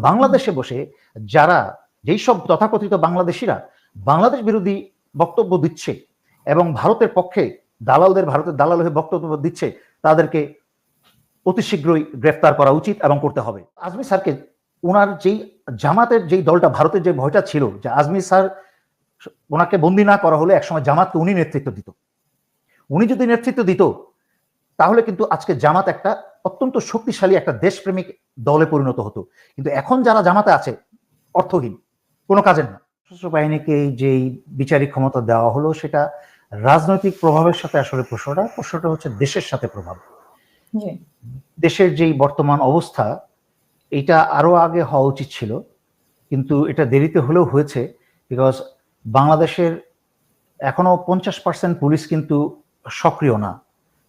বাংলাদেশে বসে যারা যেই সব তথাকথিত বাংলাদেশিরা বাংলাদেশ বিরোধী বক্তব্য দিচ্ছে এবং ভারতের পক্ষে ভারতের দালাল হয়ে বক্তব্য দিচ্ছে, তাদেরকে অতি শীঘ্রই গ্রেফতার করা উচিত এবং করতে হবে। আজমি স্যারকে ওনার যেই জামাতের যেই দলটা, ভারতের যে ভয়টা ছিল যে আজমি স্যার ওনাকে বন্দি না করা হলে একসময় জামাতকে উনি নেতৃত্ব দিত, উনি যদি নেতৃত্ব দিত তাহলে কিন্তু আজকে জামাত একটা অত্যন্ত শক্তিশালী একটা দেশপ্রেমিক দলে পরিণত হতো। কিন্তু এখন যারা জামাতে আছে অর্থহীন, কোনো কাজের না। সশস্ত্র বাহিনীকে যেই বিচারিক ক্ষমতা দেওয়া হলো সেটা রাজনৈতিক প্রভাবের সাথে আসলে প্রশ্নটা হচ্ছে দেশের সাথে প্রভাব। দেশের যেই বর্তমান অবস্থা, এটা আরো আগে হওয়া উচিত ছিল, কিন্তু এটা দেরিতে হলেও হয়েছে। বিকজ বাংলাদেশের এখনো 50% পুলিশ কিন্তু সক্রিয় না।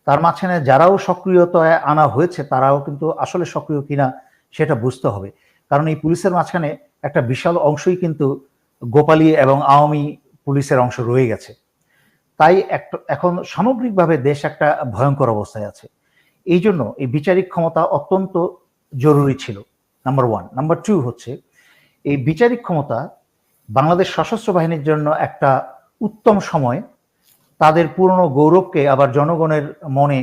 তার মাঝখানে যারাও সক্রিয়তায় আনা হয়েছে তারাও কিন্তু আসলে সক্রিয় কিনা সেটা বুঝতে হবে। কারণ এই পুলিশের মাঝখানে একটা বিশাল অংশই কিন্তু গোপালী এবং আওয়ামী পুলিশের অংশ রয়ে গেছে। তাই এখন সামগ্রিকভাবে দেশ একটা ভয়ঙ্কর অবস্থায় আছে। এই জন্য এই বিচারিক ক্ষমতা অত্যন্ত জরুরি ছিল, নাম্বার 1। নাম্বার 2 হচ্ছে এই বিচারিক ক্ষমতা বাংলাদেশ সশস্ত্র বাহিনীর জন্য একটা উত্তম সময়, তাদের পুরনো গৌরবকে আবার জনগণের মনে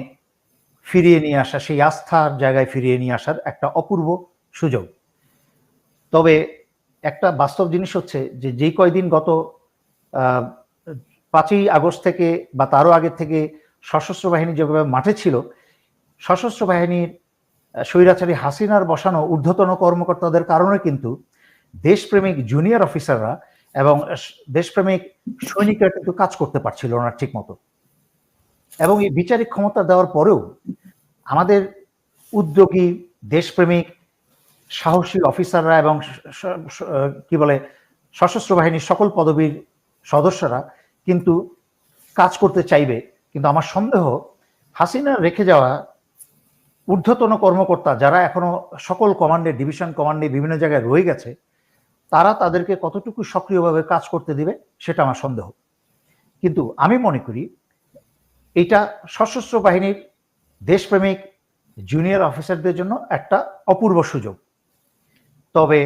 ফিরিয়ে নিয়ে আসা, সেই আস্থার জায়গায় ফিরিয়ে নিয়ে আসার একটা অপূর্ব সুযোগ। তবে একটা বাস্তব জিনিস হচ্ছে যে যেই কয়দিন গত 5ই আগস্ট থেকে বা তারও আগের থেকে সশস্ত্র বাহিনী যেভাবে মাঠে ছিল, সশস্ত্র বাহিনীর স্বৈরাচারী হাসিনার বসানো ঊর্ধ্বতন কর্মকর্তাদের কারণে কিন্তু দেশপ্রেমিক জুনিয়র অফিসাররা এবং দেশপ্রেমিক সৈনিকরা কিন্তু কাজ করতে পারছিল না ঠিক মতো। এবং এই বিচারিক ক্ষমতা দেওয়ার পরেও আমাদের উদ্যোগী দেশপ্রেমিক সাহসী অফিসাররা এবং কি বলে সশস্ত্র বাহিনীর সকল পদবীর সদস্যরা কিন্তু কাজ করতে চাইবে। কিন্তু আমার সন্দেহ হাসিনা রেখে যাওয়া ঊর্ধ্বতন কর্মকর্তা যারা এখনো সকল কমান্ডে, ডিভিশন কমান্ডে বিভিন্ন জায়গায় রয়ে গেছে, তারা তাদেরকে কতটুকু সক্রিয়ভাবে কাজ করতে দিবে সেটা আমার সন্দেহ। কিন্তু আমি মনে করি এটা সশস্ত্র বাহিনীর দেশপ্রেমিক জুনিয়র অফিসারদের জন্য একটা অপূর্ব সুযোগ। তবে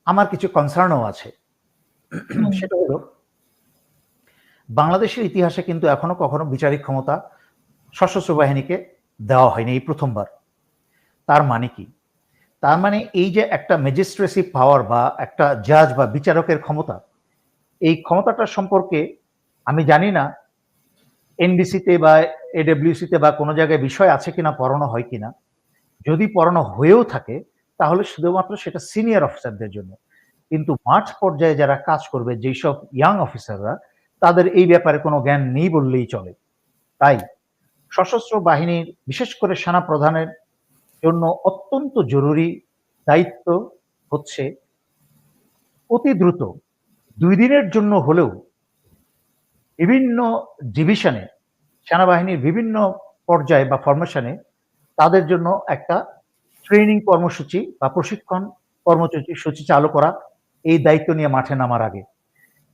আমার কিছু কনসার্নও আছে। সেটা হলো বাংলাদেশের ইতিহাসে কিন্তু এখনো কখনো বিচারিক ক্ষমতা সশস্ত্র বাহিনীকে দেওয়া হয়নি, এই প্রথমবার। তার মানে কি? তার মানে এই যে একটা ম্যাজিস্ট্রেসি পাওয়ার বা একটা জাজ বা বিচারকের ক্ষমতা, এই ক্ষমতাটার সম্পর্কে আমি জানি না এনডিসিতে বা এডব্লিউসিতে বা কোনো জায়গায় বিষয় আছে কিনা, পড়ানো হয় কিনা। যদি পড়ানো হয়েও থাকে তাহলে শুধুমাত্র সেটা সিনিয়র অফিসারদের জন্য। কিন্তু মাঠ পর্যায়ে যারা কাজ করবে, যেই সব ইয়াং অফিসাররা, তাদের এই ব্যাপারে কোনো জ্ঞান নেই বললেই চলে। তাই সশস্ত্র বাহিনীর বিশেষ করে সেনা প্রধানের জন্য অত্যন্ত জরুরি দায়িত্ব হচ্ছে অতি দ্রুত 2 দিনের জন্য হলেও বিভিন্ন ডিভিশনে, সেনাবাহিনীর বিভিন্ন পর্যায়ে বা ফরমেশনে তাদের জন্য একটা ট্রেনিং কর্মসূচি বা প্রশিক্ষণ কর্মসূচি চালু করা, এই দায়িত্ব নিয়ে মাঠে নামার আগে।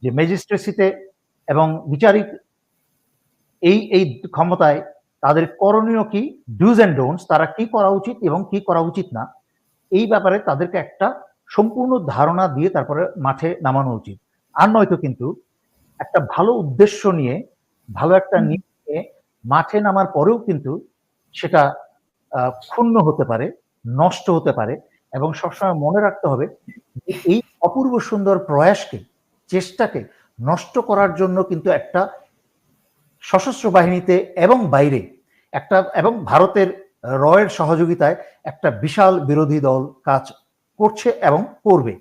যে ম্যাজিস্ট্রেসিতে এবং বিচারিক এই ক্ষমতায় তাদের করণীয় কি, ডুজ অ্যান্ড ডোন্টস, তারা কি করা উচিত এবং কি করা উচিত না, এই ব্যাপারে তাদেরকে একটা সম্পূর্ণ ধারণা দিয়ে তারপরে মাঠে নামানো উচিত। আর নয়তো কিন্তু একটা ভালো উদ্দেশ্য নিয়ে, ভালো একটা নিয়ে মাঠে নামার পরেও কিন্তু সেটা ক্ষুণ্ণ হতে পারে, নষ্ট হতে পারে। এবং সবসময় মনে রাখতে হবে যে এই অপূর্ব সুন্দর প্রয়াসকে, চেষ্টাকে নষ্ট করার জন্য কিন্তু একটা সশস্ত্র বাহিনীতে এবং বাইরে একটা, এবং ভারতের রয়ের সহযোগিতায় একটা বিশাল বিরোধী দল কাজ করছে এবং করবে।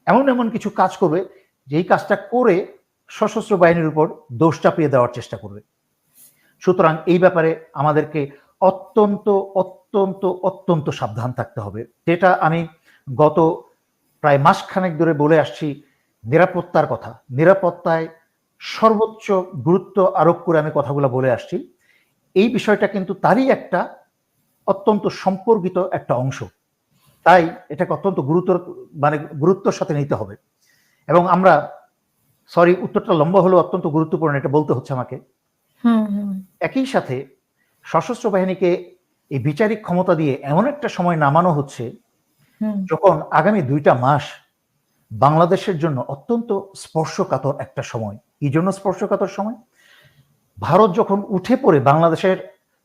এমন এমন কিছু কাজ করবে যেই কাজটা করে সশস্ত্র বাহিনীর উপর দোষ চাপিয়ে দেওয়ার চেষ্টা করবে। সুতরাং এই ব্যাপারে আমাদেরকে অত্যন্ত অত্যন্ত অত্যন্ত সাবধান থাকতে হবে। যেটা আমি গত প্রায় মাসখানেক ধরে বলে আসছি, নিরাপত্তার কথা। নিরাপত্তায় সর্বোচ্চ গুরুত্ব আরোপ করে আমি কথাগুলো বলে আসছি। এই বিষয়টা কিন্তু তারই একটা অত্যন্ত সম্পর্কিত একটা অংশ। তাই এটাকে অত্যন্ত গুরুত্বের সাথে নিতে হবে। এবং আমরা, সরি উত্তরটা লম্বা হলো, অত্যন্ত গুরুত্বপূর্ণ, এটা বলতে হচ্ছে আমাকে। একই সাথে সশস্ত্র বাহিনীকে এই বিচারিক ক্ষমতা দিয়ে এমন একটা সময় নামানো হচ্ছে যখন আগামী 2টা মাস বাংলাদেশের জন্য অত্যন্ত স্পর্শকাতর একটা সময়। কি জন্য স্পর্শকাতর সময়? ভারত যখন উঠে পড়ে বাংলাদেশের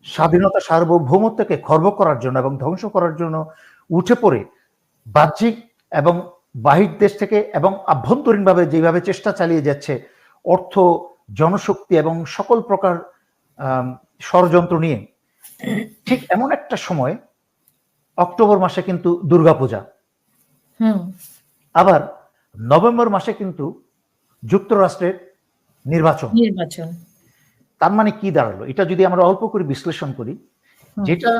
স্বাধীনতা সার্বভৌমত্বকে খর্ব করার জন্য এবং ধ্বংস করার জন্য উঠে পড়ে বাহ্যিক এবং বাহির দেশ থেকে এবং আভ্যন্তরীণভাবে যেভাবে চেষ্টা চালিয়ে যাচ্ছে, অর্থ, জনশক্তি এবং সকল প্রকার ষড়যন্ত্র নিয়ে, ঠিক এমন একটা সময় অক্টোবর মাসে কিন্তু দুর্গাপূজা, আবার নভেম্বর মাসে কিন্তু যুক্তরাষ্ট্রের নির্বাচন। তার মানে কি দাঁড়ালো? এটা যদি আমরা অল্প করে বিশ্লেষণ করি, যেটা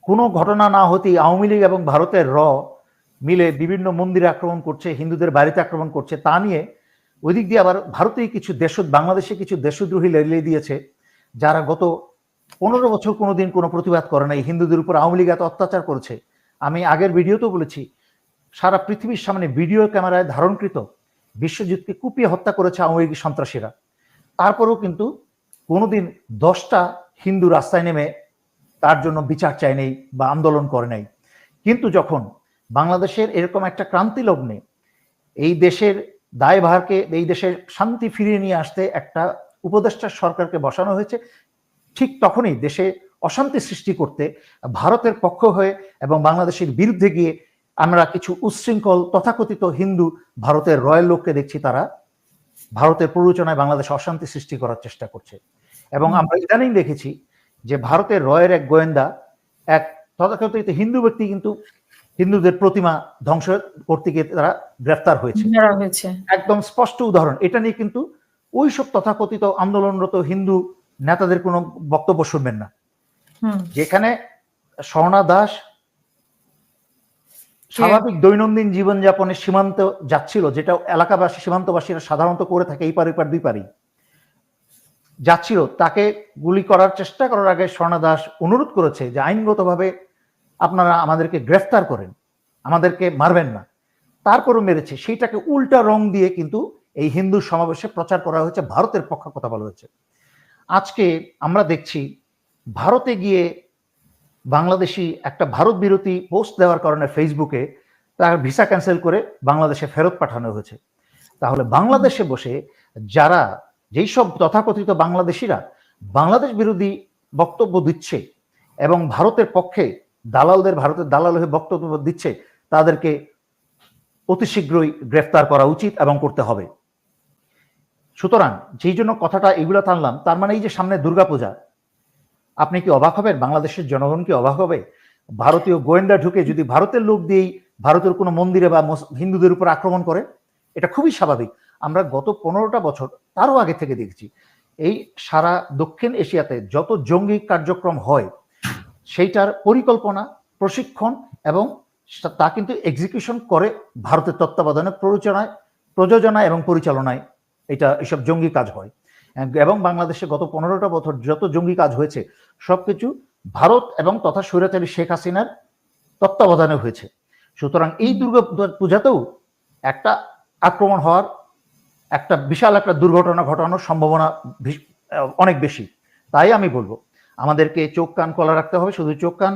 কোনো ঘটনা না হতেই আওয়ামী লীগ এবং ভারতের মিলে বিভিন্ন মন্দিরে আক্রমণ করছে, হিন্দুদের বাড়িতে আক্রমণ করছে, তা নিয়ে ওই দিক দিয়ে আবার ভারতেই কিছু বাংলাদেশে কিছু দেশদ্রোহী লেলিয়ে দিয়েছে, যারা গত 15 বছর কোনোদিন কোনো প্রতিবাদ করে নাই। হিন্দুদের উপর আওয়ামী লীগ এত অত্যাচার করেছে। আমি আগের ভিডিওতেও বলেছি, সারা পৃথিবীর সামনে ভিডিও ক্যামেরায় ধারণকৃত বিশ্বজিৎকে কুপিয়ে হত্যা করেছে আওয়ামী লীগ সন্ত্রাসীরা। তারপরেও কিন্তু কোনোদিন 10টা হিন্দু রাস্তায় নেমে তার জন্য বিচার চায় নেই বা আন্দোলন করে নাই। কিন্তু যখন বাংলাদেশের এরকম একটা ক্রান্তি লগ্নে এই দেশের দায়ভারকে, এই দেশের শান্তি ফিরিয়ে নিয়ে আসতে একটা উপদেষ্টা সরকারকে বসানো হয়েছে, ঠিক তখনই দেশে অশান্তি সৃষ্টি করতে ভারতের পক্ষ হয়ে এবং বাংলাদেশের বিরুদ্ধে গিয়ে আমরা কিছু উচ্ছৃঙ্খল তথাকথিত হিন্দু ভারতের রয়্যাল লোককে দেখছি, তারা ভারতের প্ররোচনায় বাংলাদেশে অশান্তি সৃষ্টি করার চেষ্টা করছে। এবং আমরা ইদানিং দেখেছি যে ভারতের রয়ের এক গোয়েন্দা, এক তথাকথিত হিন্দু ব্যক্তি কিন্তু হিন্দুদের প্রতিমা ধ্বংস করতে গিয়ে তারা গ্রেফতার হয়েছে। একদম স্পষ্ট উদাহরণ। এটা নিয়ে কিন্তু ওইসব তথাকথিত আন্দোলনরত হিন্দু নেতাদের কোনো বক্তব্য শুনবেন না। যেখানে স্বর্ণা দাস স্বাভাবিক দৈনন্দিন জীবনযাপনে সীমান্ত যাচ্ছিল, যেটা এলাকাবাসী সীমান্তবাসীরা সাধারণত করে থাকে, এই পার এই পার দুই পারি যাচ্ছিল, তাকে গুলি করার চেষ্টা করার আগে স্বর্ণা দাস অনুরোধ করেছে যে আইনগতভাবে আপনারা আমাদেরকে গ্রেফতার করেন, আমাদেরকে মারবেন না। তারপরও মেরেছে। সেইটাকে উল্টা রং দিয়ে কিন্তু এই হিন্দু সমাবেশে প্রচার করা হয়েছে, ভারতের পক্ষে কথা বলা হয়েছে। আজকে আমরা দেখছি ভারতে গিয়ে বাংলাদেশি একটা ভারত বিরোধী পোস্ট দেওয়ার কারণে ফেসবুকে তার ভিসা ক্যান্সেল করে বাংলাদেশে ফেরত পাঠানো হয়েছে। তাহলে বাংলাদেশে বসে যারা, যেই সব তথাকথিত বাংলাদেশিরা বাংলাদেশ বিরোধী বক্তব্য দিচ্ছে এবং ভারতের পক্ষে ভারতের দালাল হয়ে বক্তব্য দিচ্ছে, তাদেরকে অতি শীঘ্রই গ্রেফতার করা উচিত এবং করতে হবে। সুতরাং যেই জন্য কথাটা এগুলো টানলাম, তার মানে এই যে সামনে দুর্গাপূজা, আপনি কি অবাক হবেন? বাংলাদেশের জনগণ কি অবাক হবে? ভারতীয় গোয়েন্দা ঢুকে যদি ভারতের লোক দিয়েই ভারতের কোনো মন্দিরে বা হিন্দুদের উপর আক্রমণ করে, এটা খুবই স্বাভাবিক। আমরা গত 15টা বছর তারও আগে থেকে দেখছি এই সারা দক্ষিণ এশিয়াতে যত জঙ্গি কার্যক্রম হয়, সেইটার পরিকল্পনা, প্রশিক্ষণ এবং তা কিন্তু এক্সিকিউশন করে ভারতের তত্ত্বাবধানে, প্রযোজনায় এবং পরিচালনায় এসব জঙ্গি কাজ হয়। এবং বাংলাদেশে গত 15টা বছর যত জঙ্গি কাজ হয়েছে সবকিছু ভারত এবং তথা স্বৈরাচারী শেখ হাসিনার তত্ত্বাবধানে হয়েছে। সুতরাং এই দুর্গা পূজাতেও একটা আক্রমণ হওয়ার, একটা বিশাল একটা দুর্ঘটনা ঘটানোর সম্ভাবনা অনেক বেশি। তাই আমি বলবো আমাদেরকে চোখ কান খোলা রাখতে হবে। শুধু চোখ কান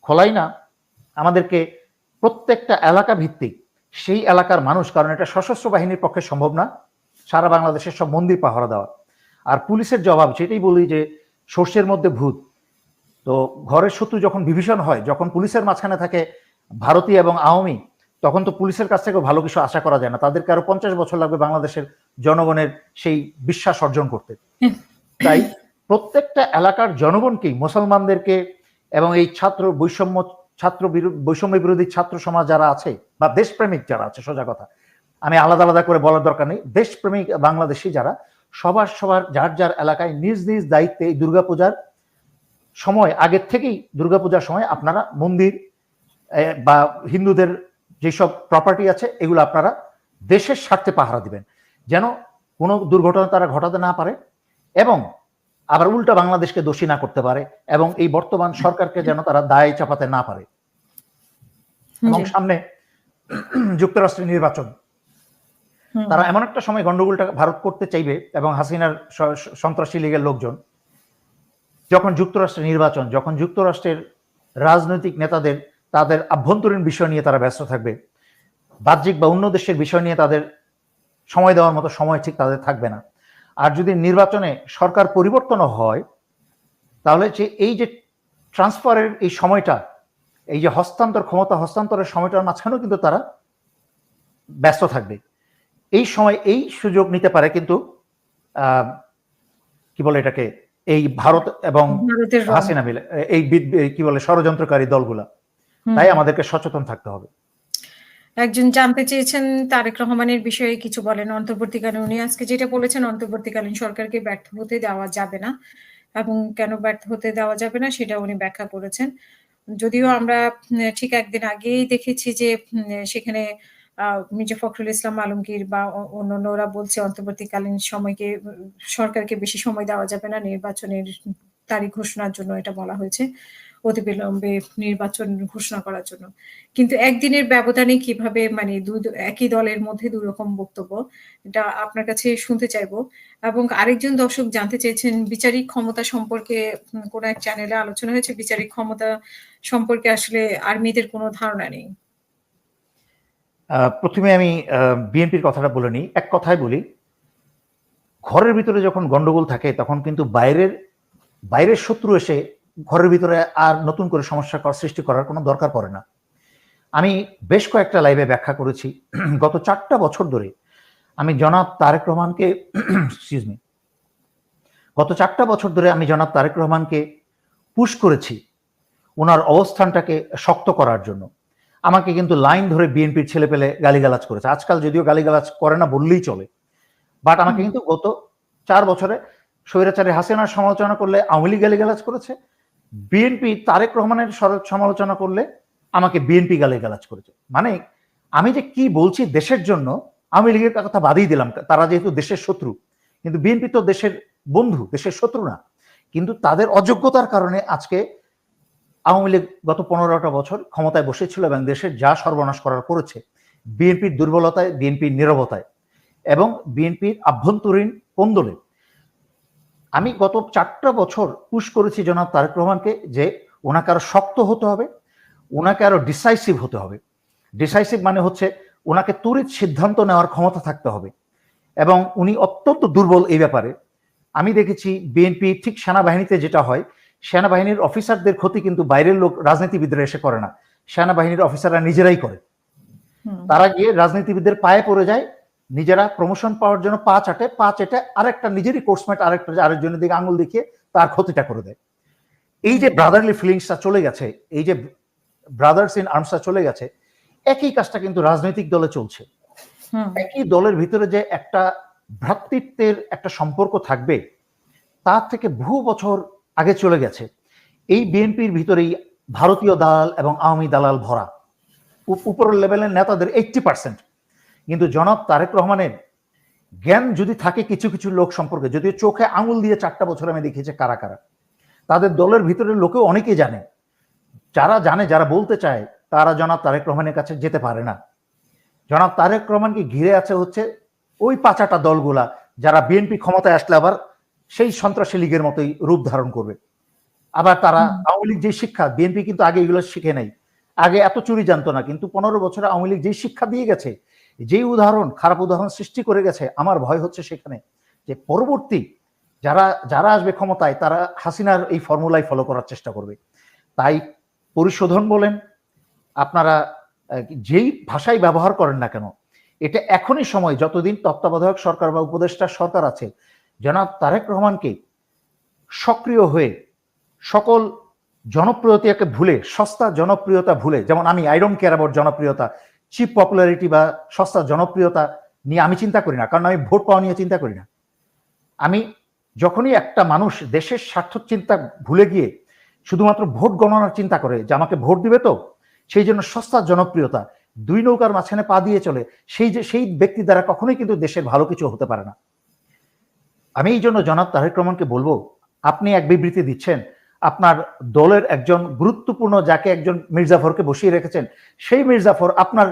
খোলাই না, আমাদেরকে প্রত্যেকটা এলাকা ভিত্তিক সেই এলাকার মানুষ, কারণ এটা সশস্ত্র বাহিনীর পক্ষে সম্ভব না সারা বাংলাদেশের সব মন্দির পাহারা দেওয়া। আর পুলিশের জবাব, সেটাই বলি যে সর্ষের মধ্যে ভূত। তো ঘরের শত্রু যখন বিভীষণ হয়, যখন পুলিশের মাঝখানে থাকে ভারতীয় এবং আওয়ামী, তখন তো পুলিশের কাছ থেকেও ভালো কিছু আশা করা যায় না। তাদেরকে আরো 50 বছর লাগবে বাংলাদেশের জনগণের সেই বিশ্বাস অর্জন করতে। তাই প্রত্যেকটা এলাকার জনগণকেই, মুসলমানদেরকে এবং এই বৈষম্য বিরোধী ছাত্র সমাজ যারা আছে বা দেশপ্রেমিক যারা আছে, সোজা কথা, আমি আলাদা আলাদা করে বলার দরকার নেই, দেশপ্রেমিক বাংলাদেশি যারা, সবার যার যার এলাকায় নিজ নিজ দায়িত্বে এই দুর্গাপূজার সময়, আগের থেকেই দুর্গাপূজার সময় আপনারা মন্দির বা হিন্দুদের যেসব প্রপার্টি আছে এগুলো আপনারা দেশের স্বার্থে পাহারা দিবেন, যেন কোনো দুর্ঘটনা তারা ঘটাতে না পারে এবং আবার উল্টা বাংলাদেশকে দোষী না করতে পারে, এবং এই বর্তমান সরকারকে যেন তারা দায় চাপাতে না পারে। এবং সামনে যুক্তরাষ্ট্রের নির্বাচন, তারা এমন একটা সময় গন্ডগোলটা ভারত করতে চাইবে এবং হাসিনার সন্ত্রাসী লীগের লোকজন, যখন যুক্তরাষ্ট্রের নির্বাচন, যখন যুক্তরাষ্ট্রের রাজনৈতিক নেতাদের তাদের আভ্যন্তরীণ বিষয় নিয়ে তারা ব্যস্ত থাকবে, বাহ্যিক বা অন্য দেশের বিষয় নিয়ে তাদের সময় দেওয়ার মতো সময় ঠিক তাদের থাকবে না। আর যদি নির্বাচনে সরকার পরিবর্তনও হয়, তাহলে যে এই যে ট্রান্সফারের এই সময়টা, এই যে ক্ষমতা হস্তান্তরের সময়টার মাঝখানেও কিন্তু তারা ব্যস্ত থাকবে। এই সময় এই সুযোগ নিতে পারে কিন্তু কি বলে এটাকে, এই ভারত এবং হাসিনা মিলে এই কি বলে ষড়যন্ত্রকারী দলগুলা। তাই আমাদেরকে সচেতন থাকতে হবে। একজন জানতে চেয়েছেন তারেক রহমানের বিষয়ে কিছু বলেন। অন্তর্বর্তীকালীন, উনি আজকে যেটা বলেছেন, অন্তর্বর্তীকালীন সরকারকে ব্যর্থ হতে দেওয়া যাবে না, এবং কেন ব্যর্থ হতে দেওয়া যাবে না সেটা উনি ব্যাখ্যা করেছেন। যদিও আমরা ঠিক একদিন আগেই দেখেছি যে সেখানে মির্জা ফখরুল ইসলাম আলমগীর বা অন্যান্যরা বলছে অন্তর্বর্তীকালীন সময়কে সরকারকে বেশি সময় দেওয়া যাবে না, নির্বাচনের তারিখ ঘোষণার জন্য এটা বলা হয়েছে, অতিবিলম্বে নির্বাচন ঘোষণা করার জন্য। কিন্তু একদিনের ব্যবধানে কিভাবে মানে একই দলের মধ্যে দুই রকম বক্তব্য, এটা আপনার কাছে শুনতে চাইবো। এবং আরেকজন দর্শক জানতে চেয়েছেন বিচারিক ক্ষমতা সম্পর্কে, কোন এক চ্যানেলে আলোচনা হয়েছে বিচারিক ক্ষমতা সম্পর্কে আসলে আর্মিদের কোনো ধারণা নেই। প্রথমে আমি বিএনপির কথাটা বলে নিই। এক কথায় বলি, ঘরের ভিতরে যখন গন্ডগোল থাকে তখন কিন্তু বাইরের শত্রু এসে ঘরের ভিতরে আর নতুন করে সমস্যা সৃষ্টি করার কোনো দরকার পড়ে না। আমি বেশ কয়েকটা লাইভে ব্যাখ্যা করেছি, গত 4টা বছর ধরে আমি জনাব তারেক রহমানকে গত 4টা বছর ধরে আমি জনাব তারেক রহমানকে পুশ করেছি ওনার অবস্থানটাকে শক্ত করার জন্য। আমাকে কিন্তু লাইন ধরে বিএনপির ছেলে পেলে গালিগালাজ করেছে। আজকাল যদিও গালিগালাজ করে না বললেই চলে, বাট আমাকে কিন্তু গত 4 বছরে স্বৈরাচারী হাসিনার সমালোচনা করলে আওয়ামী লীগ গালিগালাজ করেছে, বিএনপি তারেক রহমানের সমালোচনা করলে আমাকে বিএনপি গালিগালাজ করেছে। মানে আমি যে কি বলছি দেশের জন্য, আওয়ামী লীগের কথা বাদই দিলাম, তারা যেহেতু দেশের শত্রু, কিন্তু বিএনপি তো দেশের বন্ধু, দেশের শত্রু না। কিন্তু তাদের অযোগ্যতার কারণে আজকে আওয়ামী লীগ গত 15টা বছর ক্ষমতায় বসেছিল এবং দেশের যা সর্বনাশ করার করেছে বিএনপির দুর্বলতায়, বিএনপির নীরবতায় এবং বিএনপির আভ্যন্তরীণ কোন্দলে। আমি গত 4টা বছর পুশ করেছি জনাব তারেক রহমানকে যে ওনাকে আরো শক্ত হতে হবে, ওনাকে আরো ডিসাইসিভ হতে হবে। ডিসাইসিভ মানে হচ্ছে ওনাকে তড়িৎ সিদ্ধান্ত নেওয়ার ক্ষমতা থাকতে হবে, এবং উনি অত্যন্ত দুর্বল এই ব্যাপারে। আমি দেখেছি বিএনপি ঠিক সেনাবাহিনীতে যেটা হয়, সেনাবাহিনীর অফিসারদের ক্ষতি কিন্তু বাইরের লোক, রাজনীতিবিদরা এসে করে না, সেনাবাহিনীর অফিসাররা নিজেরাই করে। তারা গিয়ে রাজনীতিবিদদের পায়ে পড়ে যায়, নিজেরা প্রমোশন পাওয়ার জন্য পা চাটে আরেকটা নিজেরই কোর্সমেট আরেকজনের দিকে আঙুল দেখিয়ে তার ক্ষতিটা করে দেয়। এই যে ব্রাদারলি ফিলিংসটা চলে গেছে, এই যে ব্রাদার্স ইন আর্মসটা চলে গেছে, একই কাজটা কিন্তু রাজনৈতিক দলে চলছে। একই দলের ভিতরে যে একটা ভ্রাতৃত্বের একটা সম্পর্ক থাকবে, তার থেকে বহু বছর আগে চলে গেছে। এই বিএনপির ভিতরেই ভারতীয় দালাল এবং আওয়ামী দালাল ভরা, উপরের লেভেলের নেতাদের 80%। কিন্তু জনাব তারেক রহমানের জ্ঞান যদি থাকে কিছু কিছু লোক সম্পর্কে, যদিও চোখে আঙুল দিয়ে 4টা বছর আমি দেখেছি কারা কারা, তাদের দলের ভিতরের লোকেও অনেকেই জানে, যারা বলতে চায় তারা জনাব তারেক রহমানের কাছে যেতে পারে না। জনাব তারেক রহমানকে ঘিরে আছে হচ্ছে ওই 5টা দলগুলা, যারা বিএনপি ক্ষমতায় আসলে আবার সেই সন্ত্রাসী লীগের মতোই রূপ ধারণ করবে। আবার তারা আওয়ামী লীগ যে শিক্ষা, বিএনপি কিন্তু আগে এগুলো শিখে নাই, আগে এত চুরি জানতো না, কিন্তু 15 বছরে আওয়ামী লীগ যেই শিক্ষা দিয়ে গেছে, যেই খারাপ উদাহরণ সৃষ্টি করে গেছে, আমার ভয় হচ্ছে সেখানে যে পরবর্তী যারা আসবে ক্ষমতায় তারা হাসিনার এই ফর্মুলাই ফলো করার চেষ্টা করবে। তাই পরিশোধন বলেন, আপনারা যেই ভাষাই ব্যবহার করেন না কেন, এটা এখনই সময়, যতদিন তত্ত্বাবধায়ক সরকার বা উপদেষ্টা সরকার আছে, জনাব তারেক রহমানকে সক্রিয় হয়ে সকল জনপ্রিয়তাকে ভুলে, সস্তা জনপ্রিয়তা ভুলে, যেমন আমি আই ডোন্ট কেয়ার অ্যাবাউট জনপ্রিয়তা, চিপ পপুলারিটি বা সস্তা জনপ্রিয়তা নিয়ে আমি চিন্তা করি না, কারণ আমি ভোট পাওয়া নিয়ে চিন্তা করি না। আমি যখনই একটা মানুষ দেশের স্বার্থ চিন্তা ভুলে গিয়ে শুধুমাত্র ভোট গণনার চিন্তা করে যে আমাকে ভোট দিবে, তো সেই জন্য সস্তা জনপ্রিয়তা, দুই নৌকার মাঝখানে পা দিয়ে চলে, সেই ব্যক্তি দ্বারা কখনোই কিন্তু দেশের ভালো কিছু হতে পারে না। আমি এই জন্য জনাব তারেক রহমানকে বলবো, আপনি এক বিবৃতি দিচ্ছেন, আপনার দলের একজন গুরুত্বপূর্ণ, যাকে একজন মির্জাফরকে বসিয়ে রেখেছেন, সেই মির্জাফর আপনার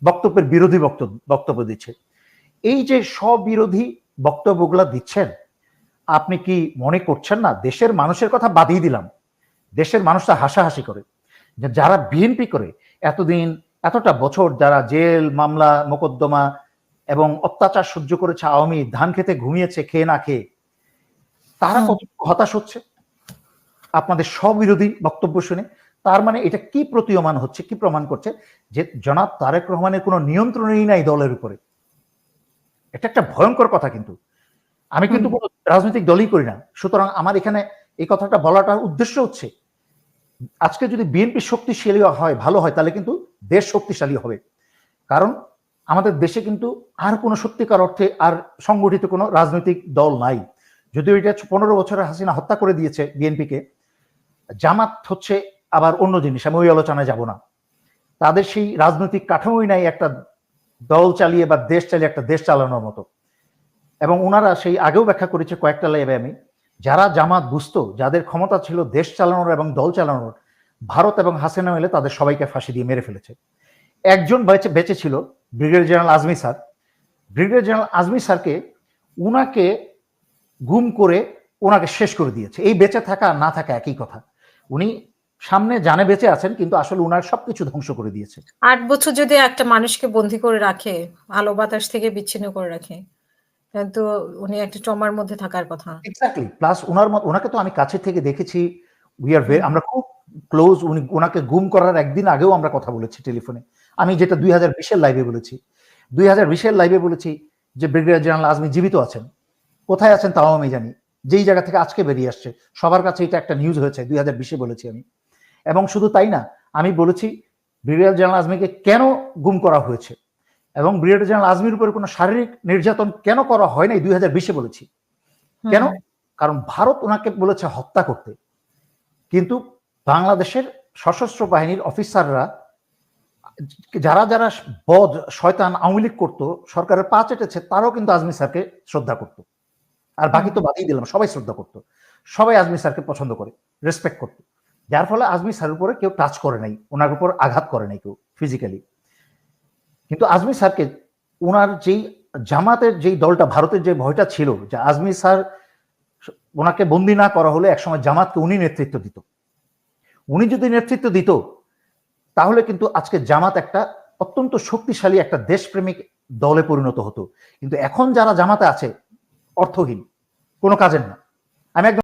বক্তব্যের বিরোধী বক্তব্য দিচ্ছে। এই যে স্ববিরোধী বক্তব্যগুলো দিচ্ছেন, আপনি কি মনে করছেন না দেশের মানুষের কথা বাদই দিলাম, দেশের মানুষরা হাসাহাসি করে, যে যারা বিএনপি করে এতদিন এতটা বছর যারা জেল মামলা মোকদ্দমা এবং অত্যাচার সহ্য করেছে, আওয়ামী ধান খেতে ঘুমিয়েছে খেয়ে না খেয়ে, তারা কতটুকু হতাশ হচ্ছে আপনাদের স্ববিরোধী বক্তব্য শুনে? তার মানে এটা কি প্রতীয়মান হচ্ছে, কি প্রমাণ করছে যে জনাব তারেক রহমানের কোনো নিয়ন্ত্রণই নাই দলের উপরে। এটা একটা ভয়ঙ্কর কথা। কিন্তু আমি কিন্তু কোনো রাজনৈতিক দলই করি না, সুতরাং আমার এখানে এই কথাটা বলাটার উদ্দেশ্য হচ্ছে আজকে যদি বিএনপি শক্তিশালী হয়, ভালো হয়, তাহলে কিন্তু দেশ শক্তিশালী হবে। কারণ আমাদের দেশে কিন্তু আর কোনো সত্যিকার অর্থে আর সংগঠিত কোনো রাজনৈতিক দল নাই। যদিও এটা 15 বছরে হাসিনা হত্যা করে দিয়েছে বিএনপিকে, জামাত হচ্ছে আবার অন্য জিনিস, আমি ওই আলোচনায় যাব না। তাদের সেই রাজনৈতিক কাঠামোই নাই একটা দল চালিয়ে বা দেশ চালিয়ে একটা দেশ চালানোর মতো। এবং ওনারা সেই আগেও ব্যাখ্যা করেছে কয়েকটা লাইভে আমি, যারা জামাত বুঝতো, যাদের ক্ষমতা ছিল দেশ চালানোর এবং দল চালানোর, ভারত এবং হাসিনা মিলে তাদের সবাইকে ফাঁসি দিয়ে মেরে ফেলেছে। একজন বেঁচে ছিল, brigadier general Azmi sir. Brigadier general Azmi স্যারকে উনাকে গুম করে ওনাকে শেষ করে দিয়েছে। এই বেঁচে থাকা না থাকা একই কথা। উনি সামনে জানে বেঁচে আছেন, কিন্তু আসলে উনার সবকিছু ধ্বংস করে দিয়েছে। 8 বছর যদি একটা মানুষকে বন্দী করে রাখে, আলো বাতাস থেকে বিচ্ছিন্ন করে রাখে, তো উনি একটা ট্রমার মধ্যে থাকার কথা। এক্স্যাক্টলি। প্লাস ওনাকে তো আমি কাছে থেকে দেখেছি, আমরা খুব ক্লোজ। ওনাকে গুম করার একদিন আগেও আমরা কথা বলেছি টেলিফোনে। আমি যেটা 2020-এর লাইভে বলেছি, 2020-এর লাইভে বলেছি যে ব্রিগেডিয়ার জেনারেল আজমি জীবিত আছেন, কোথায় আছেন তাও আমি জানি, যেই জায়গা থেকে আজকে বেরিয়ে আসছে সবার কাছে এটা একটা নিউজ হয়েছে। 2020-এ বলেছি আমি। এবং শুধু তাই না, আমি বলেছি ব্রিগেডিয়ার জেনারেল আজমিকে কেন গুম করা হয়েছে এবং ব্রিগেডিয়ার জেনারেল আজমির উপরে কোনো শারীরিক নির্যাতন কেন করা হয় নাই 2020-এ বলেছি। কেন? কারণ ভারত ওনাকে বলেছে হত্যা করতে, কিন্তু বাংলাদেশের সশস্ত্র বাহিনীর অফিসাররা যারা যারা বদ শয়তান আওয়ামী লীগ করতো, সরকারের পা চেটেছে, তারাও কিন্তু আজমি স্যারকে শ্রদ্ধা করতো। আর বাকি তো বাদই দিলাম, সবাই শ্রদ্ধা করতো, সবাই আজমি স্যারকে পছন্দ করে, রেসপেক্ট করতো। যার ফলে আজমি স্যারের উপরে কেউ টাচ করে নাই, ওনার উপর আঘাত করে নাই কেউ ফিজিক্যালি। কিন্তু আজমি স্যারকে ওনার যেই জামাতের যেই দলটা, ভারতের যে ভয়টা ছিল যে আজমি স্যার ওনাকে বন্দি না করা হলে একসময় জামাতকে উনি নেতৃত্ব দিত। উনি যদি নেতৃত্ব দিত তাহলে কিন্তু আজকে জামাত একটা অত্যন্ত শক্তিশালী একটা দেশপ্রেমিক দলে পরিণত হতো। কিন্তু এখন যারা জামাতে আছে অর্থহীন, কোনো কাজের না। আমি একদম